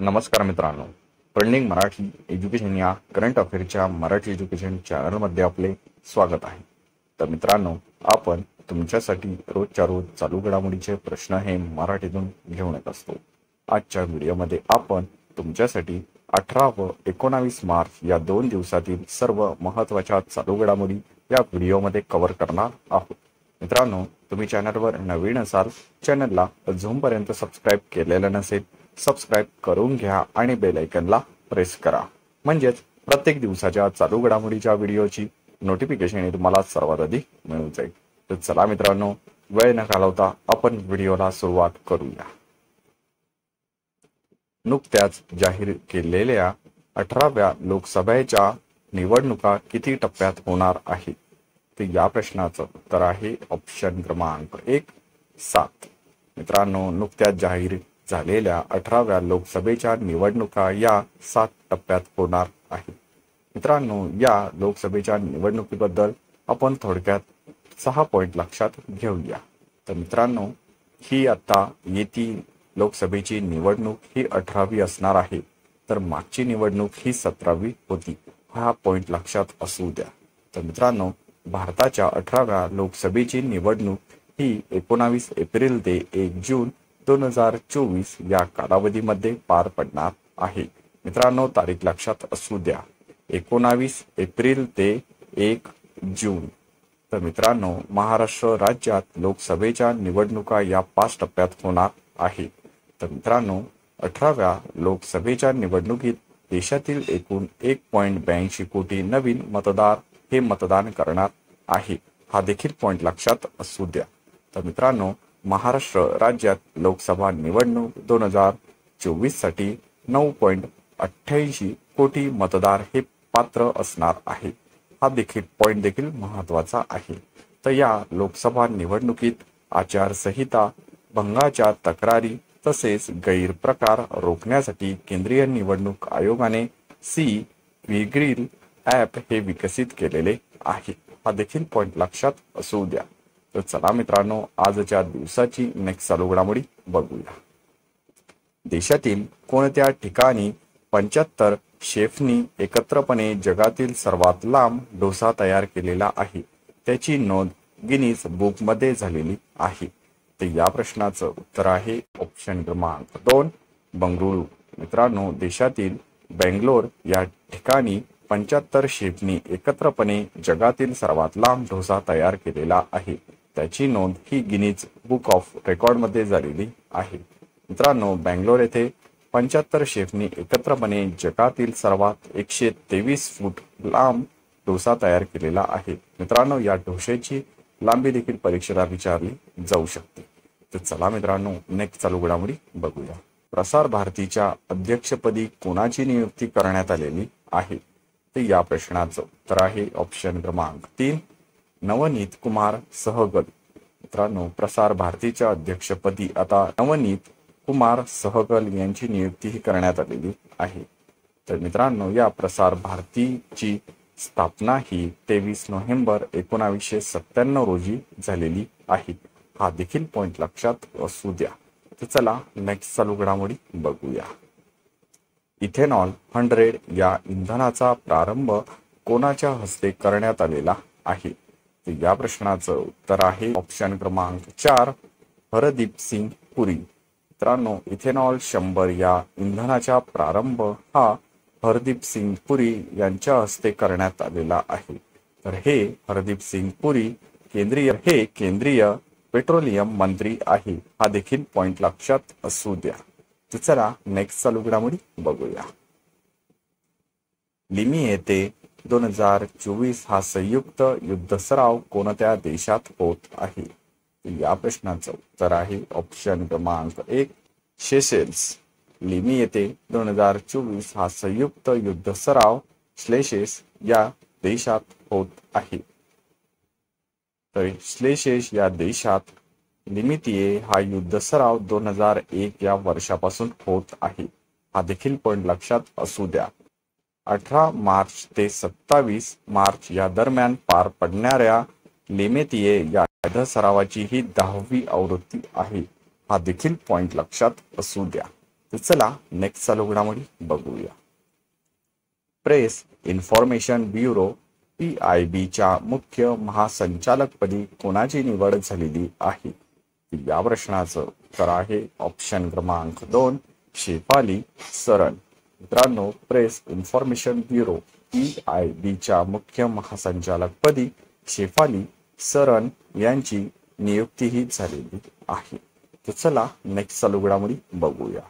नमस्कार मित्रांनो, trending Marathi education या करंट अफेअरच्या मराठी एज्युकेशन चॅनलमध्ये आपले स्वागत आहे. तर मित्रांनो, आपण तुमच्यासाठी रोजच्या रोज चालू घडामोडीचे प्रश्न हे मराठीतून घेऊन येत असतो. आजच्या व्हिडिओमध्ये आपण तुमच्यासाठी 18 व 19 मार्च या 2 दिवसातील सर्व महत्त्वाच्या चालू घडामोडी या व्हिडिओमध्ये कव्हर करणार आहोत. मित्रांनो, तुम्ही चॅनलवर नवीन असाल, चॅनलला अजूनपर्यंत सबस्क्राईब केलेलं नसेल, सबस्क्राईब करून घ्या आणि बेल आयकॉनला प्रेस करा, म्हणजेच प्रत्येक दिवसाच्या चालू घडामोडीच्या व्हिडिओची नोटिफिकेशन तुम्हाला सर्वात आधी मिळून जाईल. तर चला मित्रांनो, वेळ न घालवता आपण व्हिडिओला सुरुवात करूया. नुकत्याच जाहीर केलेल्या 18व्या लोकसभेच्या निवडणुका किती टप्प्यात होणार आहेत? तर या प्रश्नाचं उत्तर आहे ऑप्शन क्रमांक 1, 7. मित्रांनो, नुकत्याच जाहीर झालेल्या 18व्या लोकसभेच्या निवडणुका या 7 टप्प्यात होणार आहेत. मित्रांनो, या लोकसभेच्या निवडणुकीबद्दल आपण थोडक्यात 6 पॉईंट लक्षात घेऊया. तर मित्रांनो, ही आता येती लोकसभेची निवडणूक ही 18वी असणार आहे, तर मागची निवडणूक ही 17वी होती. हा पॉईंट लक्षात असू द्या. तर मित्रांनो, भारताच्या 18व्या लोकसभेची निवडणूक ही 19 एप्रिल ते 1 जून 2024 या कालावधीमध्ये पार पडणार आहे. मित्रांनो, तारीख लक्षात असू द्या, 19 एप्रिल ते 1 जून. तर मित्रांनो, महाराष्ट्र राज्यात लोकसभेच्या निवडणुका या 5 टप्प्यात होणार आहे. तर मित्रांनो, 18व्या लोकसभेच्या निवडणुकीत देशातील एकूण 1.82 कोटी नवीन मतदार हे मतदान करणार आहे. हा देखील पॉईंट लक्षात असू द्या. तर मित्रांनो, महाराष्ट्र राज्यात लोकसभा निवडणूक 2024 साठी 9.88 कोटी मतदार हे पात्र असणार आहे. हा देखील पॉईंट देखील महत्वाचा आहे. तर या लोकसभा निवडणुकीत आचारसंहिता भंगाच्या तक्रारी तसेच गैरप्रकार रोखण्यासाठी केंद्रीय निवडणूक आयोगाने सी-विजिल ॲप हे विकसित केलेले आहे. हा देखील पॉईंट लक्षात असू द्या. तर चला मित्रांनो, आजच्या दिवसाची नेक्स्ट चालू घडामोडी बघूया. देशातील कोणत्या ठिकाणी 75 शेफनी एकत्रपणे जगातील सर्वात लांब डोसा तयार केलेला आहे? त्याची नोंद गिनीज बुकमध्ये झालेली आहे. तर या प्रश्नाचं उत्तर आहे ऑप्शन क्रमांक 2, बंगळुरू. मित्रांनो, देशातील बेंगलोर या ठिकाणी 75 शेफनी एकत्रपणे जगातील सर्वात लांब डोसा तयार केलेला आहे. त्याची नोंद ही गिनीज बुक ऑफ रेकॉर्डमध्ये झालेली आहे. मित्रांनो, बेंगलोर येथे 75 शेफनी एकत्रपणे जगातील सर्वात 123 फूट लांब डोसा तयार केलेला आहे. मित्रांनो, या डोश्याची लांबी देखील परीक्षेला विचारली जाऊ शकते. तर चला मित्रांनो, नेक्स्ट चालू घडामोडी बघूया. प्रसार भारतीच्या अध्यक्षपदी कोणाची नियुक्ती करण्यात आलेली आहे? तर या प्रश्नाचं उत्तर आहे ऑप्शन क्रमांक 3, नवनीत कुमार सहगल. मित्रांनो, प्रसार भारतीच्या अध्यक्षपदी आता नवनीत कुमार सहगल यांची नियुक्ती ही करण्यात आलेली आहे. तर मित्रांनो, या प्रसार भारतीची स्थापना ही 23 नोव्हेंबर 1997 रोजी झालेली आहे. हा देखील पॉईंट लक्षात असू द्या. तर चला नेक्स्ट चालू घडामोडी बघूया. इथेनॉल 100 या इंधनाचा प्रारंभ कोणाच्या हस्ते करण्यात आलेला आहे? तर या प्रश्नाचं उत्तर आहे ऑप्शन क्रमांक 4, हरदीप सिंग पुरी. मित्रांनो, इथेनॉल 100 या इंधनाचा प्रारंभ हा हरदीप सिंग पुरी यांच्या हस्ते करण्यात आलेला आहे. तर हे हरदीप सिंग पुरी केंद्रीय पेट्रोलियम मंत्री आहे. हा देखील पॉईंट लक्षात असू द्या. तर चला नेक्स्ट चालू घडामोडी बघूया. लिमी येथे 2024 हा संयुक्त युद्ध सराव कोणत्या देशात होत आहे? या प्रश्नाचं उत्तर आहे ऑप्शन क्रमांक 1, सेशेल्स. लिमी येथे 2024 हा संयुक्त युद्ध सराव सेशेल्स या देशात होत आहे. तर सेशेल्स या देशात लिमितिये हा युद्ध सराव 2001 या वर्षापासून होत आहे. हा देखील पॉईंट लक्षात असू द्या. 18 मार्च ते 27 मार्च या दरम्यान पार पडणाऱ्या लिमितिये या युद्ध सरावाची ही 10वी आवृत्ती आहे. हा देखील पॉईंट लक्षात असू द्या. तर चला नेक्स्ट चालू घडामोडी बघूया. प्रेस इन्फॉर्मेशन ब्युरो PIBच्या मुख्य महासंचालकपदी कोणाची निवड झालेली आहे? या प्रश्नाचं उत्तर आहे ऑप्शन क्रमांक 2 शेफाली सरन. मित्रांनो, प्रेस इन्फॉर्मेशन ब्युरो PIBच्या मुख्य महासंचालकपदी शेफाली सरन यांची नियुक्तीही झालेली आहे. तर चला नेक्स्ट चालू घडामोडी बघूया.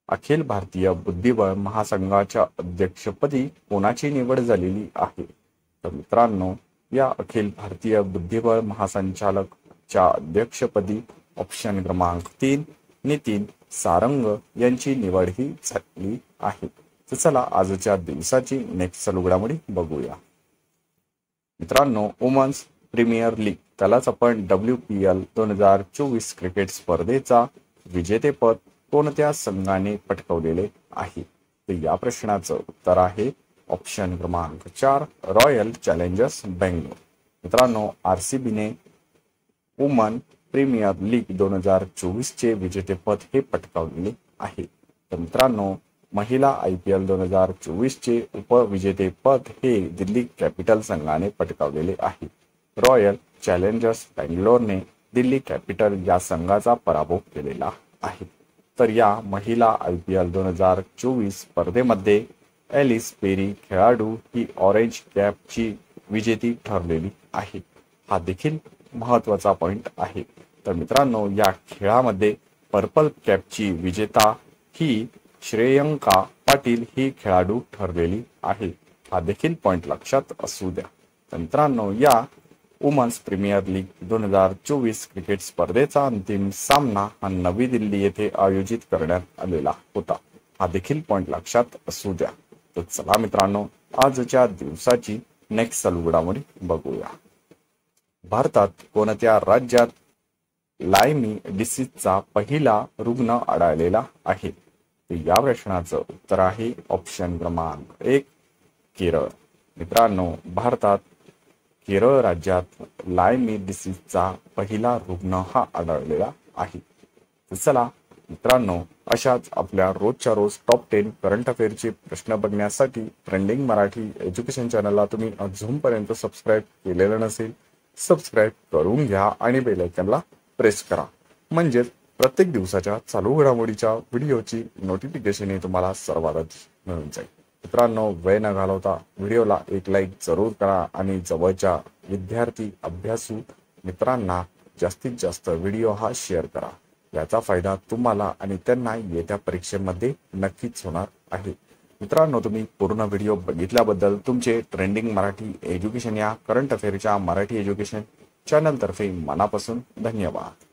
अखिल भारतीय बुद्धिबळ महासंघाच्या अध्यक्षपदी कोणाची निवड झालेली आहे? तर मित्रांनो, या अखिल भारतीय बुद्धिबळ महासंचालकच्या अध्यक्षपदी ऑप्शन क्रमांक 3 नितीन सारंग यांची निवड ही झाली आहे. तर चला आजच्या दिवसाची नेक्स्ट चालू घडामोडी बघूया. मित्रांनो, वुमन्स प्रीमियर लीग त्यालाच आपण WPL 2024 क्रिकेट स्पर्धेचा विजेतेपद कोणत्या संघाने पटकावलेले आहे? तर या प्रश्नाचं उत्तर आहे ऑप्शन क्रमांक 4 रॉयल चॅलेंजर्स बेंगलोर. मित्रांनो, RCBने वुमन प्रीमियर लीग 2024 चे विजेतेपद हे पटकावलेले आहे. तर मित्रांनो, महिला IPL 2024 चे उपविजेतेपद हे दिल्ली कॅपिटल संघाने पटकावलेले आहे. रॉयल चॅलेंजर्स बेंगलोरने दिल्ली कॅपिटल या संघाचा पराभव केलेला आहे. तर या महिला IPL 2024 स्पर्धेमध्ये एलिस पेरी खेळाडू ही ऑरेंज कॅपची विजेती ठरलेली आहे. हा देखील महत्त्वाचा पॉइंट आहे. तर मित्रांनो, या खेळामध्ये पर्पल कॅपची विजेता ही श्रेयंका पाटील ही खेळाडू ठरलेली आहे. हा देखील पॉइंट लक्षात असू द्या. तर मित्रांनो, या वुमन्स प्रीमियर लीग 2024 क्रिकेट स्पर्धेचा अंतिम सामना हा नवी दिल्ली येथे आयोजित करण्यात आलेला होता. हा देखील पॉइंट लक्षात असू द्या. तर चला मित्रांनो, आजच्या दिवसाची नेक्स्ट चालू घडामोडी बघूया. भारतात कोणत्या राज्यात लायमी डिसीजचा पहिला रुग्ण आढळलेला आहे? तर या प्रश्नाचं उत्तर आहे ऑप्शन क्रमांक 1 केरळ. मित्रांनो, भारतात केरळ राज्यात लायमी डिसीजचा पहिला रुग्ण हा आढळलेला आहे. तर चला मित्रांनो, अशाच आपल्या रोजच्या रोज टॉप 10 करंट अफेअरचे प्रश्न बघण्यासाठी ट्रेंडिंग मराठी एज्युकेशन चॅनलला तुम्ही अजूनपर्यंत सबस्क्राईब केलेलं नसेल, सबस्क्राईब करून घ्या आणि बेल आयकॉनला प्रेस करा. म्हणजेच प्रत्येक दिवसाच्या चालू घडामोडीच्या व्हिडिओची नोटिफिकेशन तुम्हाला सर्वात आधी मिळून जाईल. मित्रांनो, वेळ न घालवता व्हिडिओला एक लाईक जरूर करा आणि जवळच्या विद्यार्थी अभ्यासू मित्रांना जास्तीत जास्त व्हिडिओ हा शेअर करा. याचा फायदा तुम्हाला आणि त्यांना येत्या परीक्षेमध्ये नक्कीच होणार आहे. मित्रांनो, तुम्ही पूर्ण व्हिडिओ बघितल्याबद्दल तुमचे ट्रेंडिंग मराठी एज्युकेशन या करंट अफेअरच्या मराठी एज्युकेशन चॅनल तर्फे मनापासून धन्यवाद.